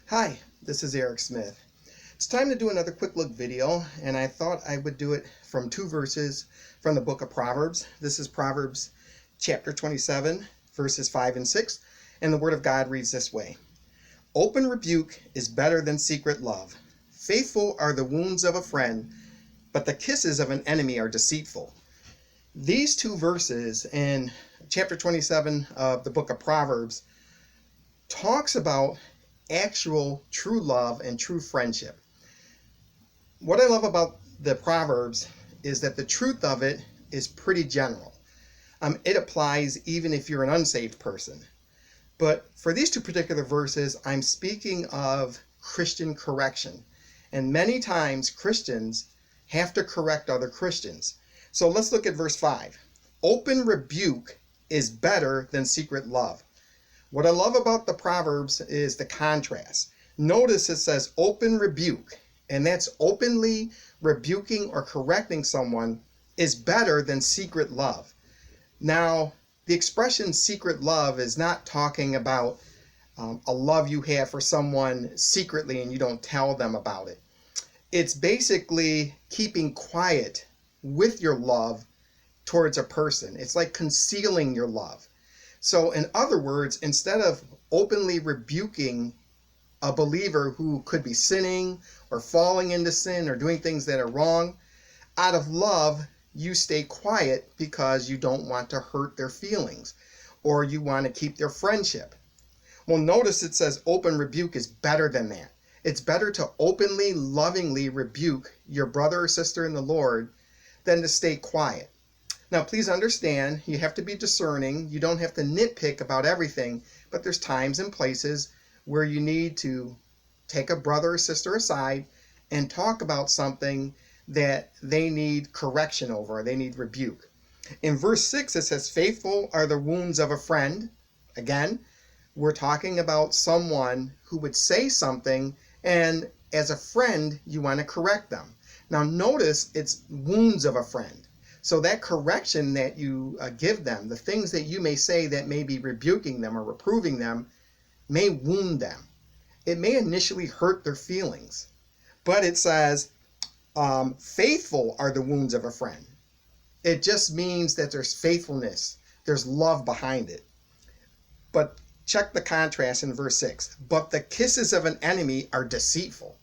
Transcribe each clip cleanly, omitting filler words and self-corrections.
Hi, this is Eric Smith. It's time to do another quick look video, and I thought I would do it from two verses from the book of Proverbs. This is Proverbs chapter 27, verses 5 and 6, and the Word of God reads this way. Open rebuke is better than secret love. Faithful are the wounds of a friend, but the kisses of an enemy are deceitful. These two verses in chapter 27 of the book of Proverbs talks about actual true love and true friendship. What I love about the Proverbs is that the truth of it is pretty general. It applies even if you're an unsaved person. But for these two particular verses, I'm speaking of Christian correction. And many times Christians have to correct other Christians. So let's look at verse 5. Open rebuke is better than secret love. What I love about the Proverbs is the contrast. Notice it says open rebuke, and that's openly rebuking or correcting someone is better than secret love. Now, the expression secret love is not talking about a love you have for someone secretly and you don't tell them about it. It's basically keeping quiet with your love towards a person. It's like concealing your love. So in other words, instead of openly rebuking a believer who could be sinning or falling into sin or doing things that are wrong, out of love, you stay quiet because you don't want to hurt their feelings or you want to keep their friendship. Well, notice it says open rebuke is better than that. It's better to openly, lovingly rebuke your brother or sister in the Lord than to stay quiet. Now, please understand, you have to be discerning. You don't have to nitpick about everything, but there's times and places where you need to take a brother or sister aside and talk about something that they need correction over, or they need rebuke. In verse 6, it says, faithful are the wounds of a friend. Again, we're talking about someone who would say something, and as a friend, you want to correct them. Now, notice it's wounds of a friend. So that correction that you give them, the things that you may say that may be rebuking them or reproving them, may wound them. It may initially hurt their feelings. But it says, faithful are the wounds of a friend. It just means that there's faithfulness, there's love behind it. But check the contrast in verse 6. But the kisses of an enemy are deceitful.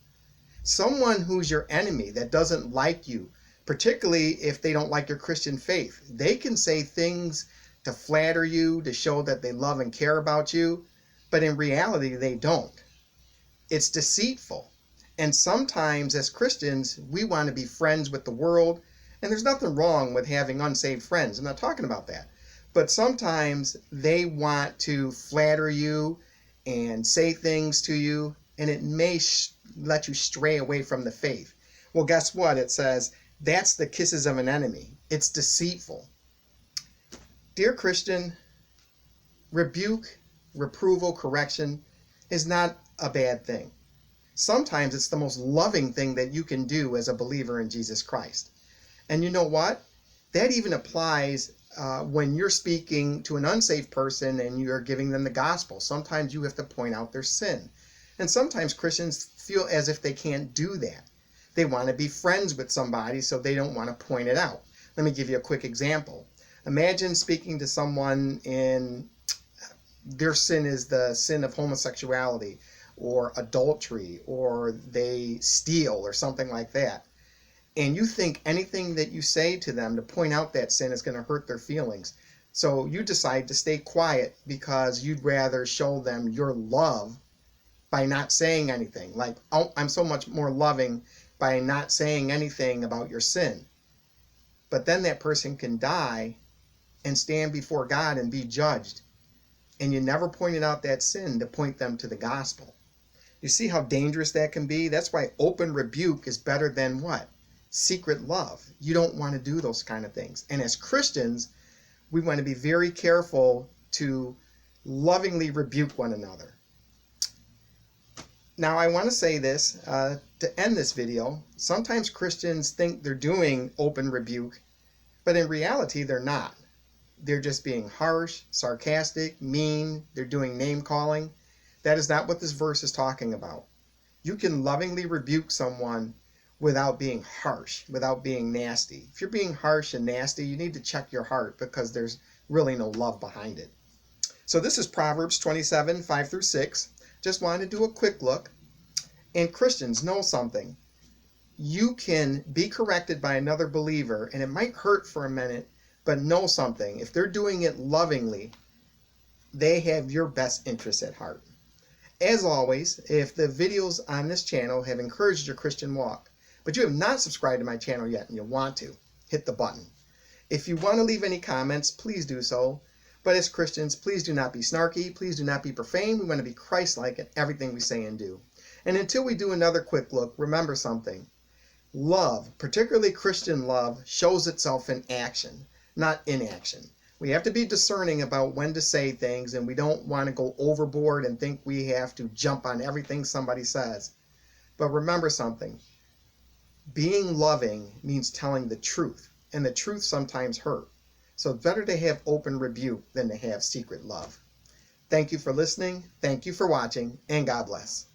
Someone who's your enemy that doesn't like you, particularly if they don't like your Christian faith, they can say things to flatter you, to show that they love and care about you, but in reality, they don't. It's deceitful. And sometimes as Christians, we want to be friends with the world, and there's nothing wrong with having unsaved friends. I'm not talking about that. But sometimes they want to flatter you and say things to you, and it may let you stray away from the faith. Well, guess what? It says, that's the kisses of an enemy. It's deceitful. Dear Christian, rebuke, reproval, correction is not a bad thing. Sometimes it's the most loving thing that you can do as a believer in Jesus Christ. And you know what? That even applies when you're speaking to an unsaved person and you're giving them the gospel. Sometimes you have to point out their sin. And sometimes Christians feel as if they can't do that. They want to be friends with somebody, so they don't want to point it out. Let me give you a quick example. Imagine speaking to someone in their sin is the sin of homosexuality or adultery, or they steal or something like that. And you think anything that you say to them to point out that sin is going to hurt their feelings. So you decide to stay quiet because you'd rather show them your love by not saying anything. Like, oh, I'm so much more loving by not saying anything about your sin. But then that person can die and stand before God and be judged. And you never pointed out that sin to point them to the gospel. You see how dangerous that can be? That's why open rebuke is better than what? Secret love. You don't want to do those kind of things. And as Christians, we want to be very careful to lovingly rebuke one another. Now, I want to say this to end this video. Sometimes Christians think they're doing open rebuke, but in reality, they're not. They're just being harsh, sarcastic, mean. They're doing name calling. That is not what this verse is talking about. You can lovingly rebuke someone without being harsh, without being nasty. If you're being harsh and nasty, you need to check your heart because there's really no love behind it. So this is Proverbs 27, 5 through 6. Just wanted to do a quick look. And Christians, know something. You can be corrected by another believer, and it might hurt for a minute, but know something. If they're doing it lovingly, they have your best interests at heart. As always, if the videos on this channel have encouraged your Christian walk, but you have not subscribed to my channel yet and you want to, hit the button. If you want to leave any comments, please do so. But as Christians, please do not be snarky. Please do not be profane. We want to be Christ-like in everything we say and do. And until we do another quick look, remember something. Love, particularly Christian love, shows itself in action, not inaction. We have to be discerning about when to say things, and we don't want to go overboard and think we have to jump on everything somebody says. But remember something. Being loving means telling the truth, and the truth sometimes hurts. So it's better to have open rebuke than to have secret love. Thank you for listening, thank you for watching, and God bless.